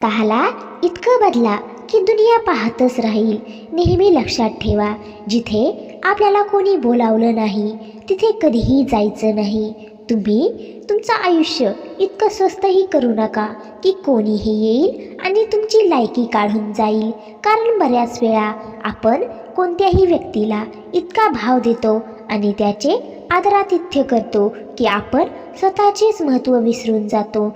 स्वतःला इतकं बदला की दुनिया पाहतच राहील. नेहमी लक्षात ठेवा, जिथे आपल्याला कोणी बोलावलं नाही तिथे कधीही जायचं नाही. तुम्ही तुमचं आयुष्य इतकं स्वस्तही करू नका की कोणीही येईल आणि तुमची लायकी काढून जाईल. कारण बऱ्याच वेळा आपण कोणत्याही व्यक्तीला इतका भाव देतो आणि त्याचे आदरातिथ्य करतो की आपण स्वतःचेच महत्त्व विसरून जातो.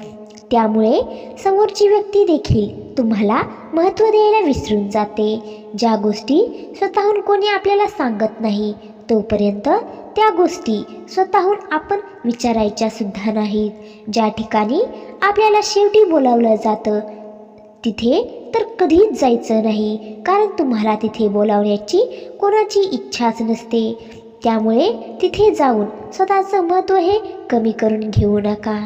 त्यामुळे समोरची व्यक्ती देखील तुम्हाला महत्त्व द्यायला विसरून जाते. ज्या गोष्टी स्वतःहून कोणी आपल्याला सांगत नाही तोपर्यंत त्या गोष्टी स्वतःहून आपण विचारायच्या सुद्धा नाहीत. ज्या ठिकाणी आपल्याला शेवटी बोलावलं जातं तिथे तर कधीच जायचं नाही, कारण तुम्हाला तिथे बोलावण्याची कोणाची इच्छाच नसते. त्यामुळे तिथे जाऊन स्वतःचं महत्त्व हे कमी करून घेऊ नका.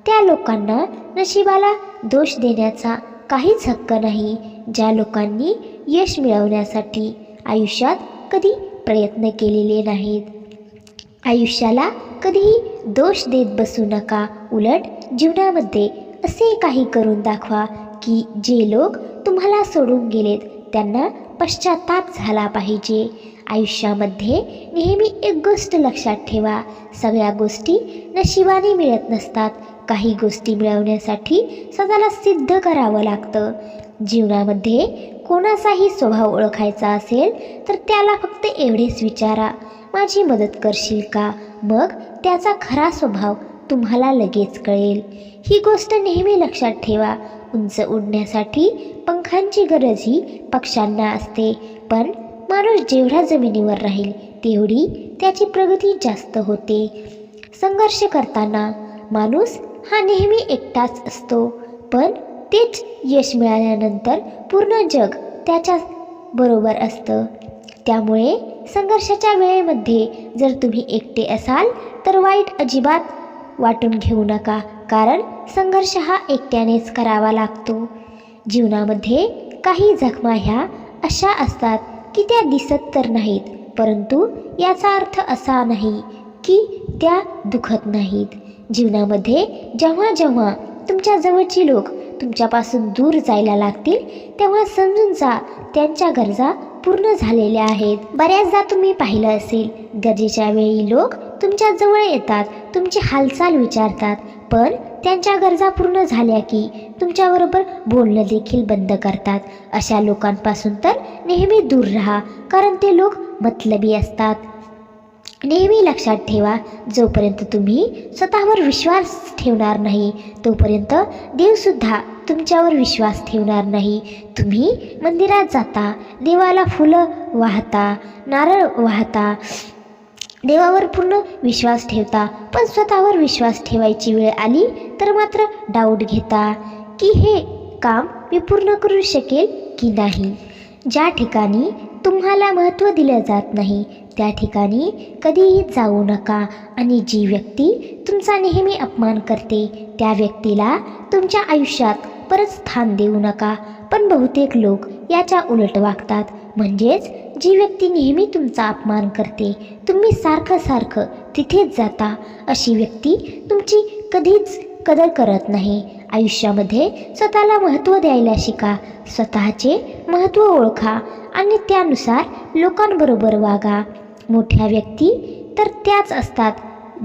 त्या लोकांना नशिबाला दोष देण्याचा काहीच हक्क नाही, ज्या लोकांनी यश मिळवण्यासाठी आयुष्यात कधी प्रयत्न केलेले नाहीत. आयुष्याला कधीही दोष देत बसू नका. उलट जीवनामध्ये असे काही करून दाखवा की जे लोक तुम्हाला सोडून गेलेत त्यांना पश्चाताप झाला पाहिजे. आयुष्यामध्ये नेहमी एक गोष्ट लक्षात ठेवा, सगळ्या गोष्टी नशिबाने मिळत नसतात. काही गोष्टी मिळवण्यासाठी स्वतःला सिद्ध करावं लागतं. जीवनामध्ये कोणाचाही स्वभाव ओळखायचा असेल तर त्याला फक्त एवढेच विचारा, माझी मदत करशील का? मग त्याचा खरा स्वभाव तुम्हाला लगेच कळेल. ही गोष्ट नेहमी लक्षात ठेवा. उंच उडण्यासाठी पंखांची गरजही पक्ष्यांना असते, पण माणूस जेवढा जमिनीवर राहील तेवढी त्याची प्रगती जास्त होते. संघर्ष करताना माणूस हा नेहमी एकटाच असतो, पण तेच यश मिळाल्यानंतर पूर्ण जग त्याच्या बरोबर असतं. त्यामुळे संघर्षाच्या वेळेमध्ये जर तुम्ही एकटे असाल तर वाईट अजिबात वाटून घेऊ नका, कारण संघर्ष हा एकट्यानेच करावा लागतो. जीवनामध्ये काही जखमा ह्या अशा असतात की त्या दिसत तर नाहीत, परंतु याचा अर्थ असा नाही की त्या दुखत नाहीत. जीवनामध्ये जेव्हा जेव्हा तुमच्या जवळची लोक तुमच्यापासून दूर जायला लागतील तेव्हा समजून जा त्यांच्या गरजा पूर्ण झालेल्या आहेत. बऱ्याचदा तुम्ही पाहिलं असेल, गरजेच्या वेळी लोक तुमच्या जवळ येतात, तुमची हालचाल विचारतात, पण त्यांच्या गरजा पूर्ण झाल्या की तुमच्याबरोबर बोलणं देखील बंद करतात. अशा लोकांपासून तर नेहमी दूर राहा, कारण ते लोक मतलबी असतात. नेहमी लक्षात ठेवा, जोपर्यंत तुम्ही स्वतःवर विश्वास ठेवणार नाही तोपर्यंत देवसुद्धा तुमच्यावर विश्वास ठेवणार नाही. तुम्ही मंदिरात जाता, देवाला फुलं वाहता, नारळ वाहता, देवावर पूर्ण विश्वास ठेवता, पण स्वतःवर विश्वास ठेवायची वेळ आली तर मात्र डाऊट घेता की हे काम मी पूर्ण करू शकेल की नाही. ज्या ठिकाणी तुम्हाला महत्त्व दिलं जात नाही त्या ठिकाणी कधीही जाऊ नका. आणि जी व्यक्ती तुमचा नेहमी अपमान करते त्या व्यक्तीला तुमच्या आयुष्यात परत स्थान देऊ नका. पण बहुतेक लोक याच्या उलट वागतात, म्हणजेच जी व्यक्ती नेहमी तुमचा अपमान करते तुम्ही सारखं तिथेच जाता, अशी व्यक्ती तुमची कधीच कदर करत नाही. आयुष्यामध्ये स्वतःला महत्त्व द्यायला शिका. स्वतःचे महत्त्व ओळखा आणि त्यानुसार लोकांबरोबर वागा. मोठ्या व्यक्ती तर त्याच असतात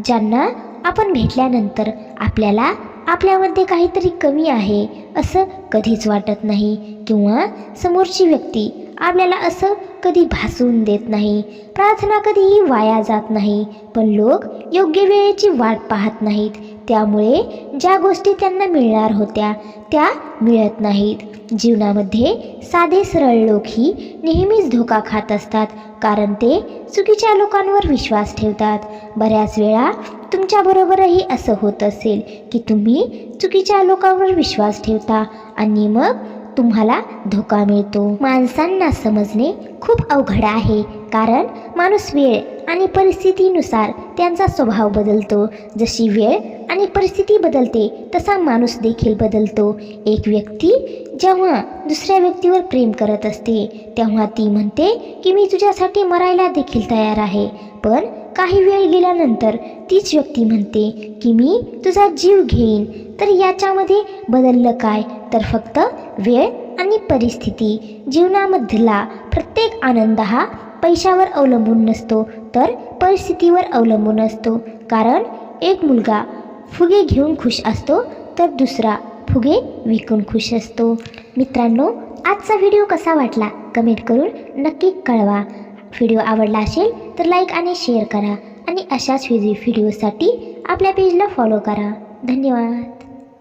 ज्यांना आपण भेटल्यानंतर आपल्याला आपल्यामध्ये काहीतरी कमी आहे असं कधीच वाटत नाही, किंवा समोरची व्यक्ती आपल्याला असं कधी भासवून देत नाही. प्रार्थना कधीही वाया जात नाही, पण लोक योग्य वेळेची वाट पाहत नाहीत. त्यामुळे ज्या गोष्टी त्यांना मिळणार होत्या त्या मिळत नाहीत. जीवनामध्ये साधे सरळ लोकही नेहमीच धोका खात असतात, कारण ते चुकीच्या लोकांवर विश्वास ठेवतात. बऱ्याच वेळा तुमच्याबरोबरही असं होत असेल की तुम्ही चुकीच्या लोकांवर विश्वास ठेवता आणि मग तुम्हाला धोका मिळतो. माणसांना समजणे खूप अवघड आहे, कारण माणूस वेळ आणि परिस्थितीनुसार त्यांचा स्वभाव बदलतो. जशी वेळ आणि परिस्थिती बदलते तसा माणूस देखील बदलतो. एक व्यक्ती जेव्हा दुसऱ्या व्यक्तीवर प्रेम करत असते तेव्हा ती म्हणते की मी तुझ्यासाठी मरायला देखील तयार आहे, पण काही वेळ गेल्यानंतर तीच व्यक्ती म्हणते की मी तुझा जीव घेईन. तर याच्यामध्ये बदललं काय, तर फक्त वेळ आणि परिस्थिती. जीवनामधला प्रत्येक आनंद हा पैशावर अवलंबून नसतो, तर परिस्थितीवर अवलंबून असतो. कारण एक मुलगा फुगे घेऊन खुश असतो, तर दुसरा फुगे विकून खुश असतो. मित्रांनो, आजचा व्हिडिओ कसा वाटला कमेंट करून नक्की कळवा. व्हिडिओ आवडला असेल तर लाईक आणि शेअर करा आणि अशाच व्हिडिओसाठी आपल्या पेजला फॉलो करा. धन्यवाद.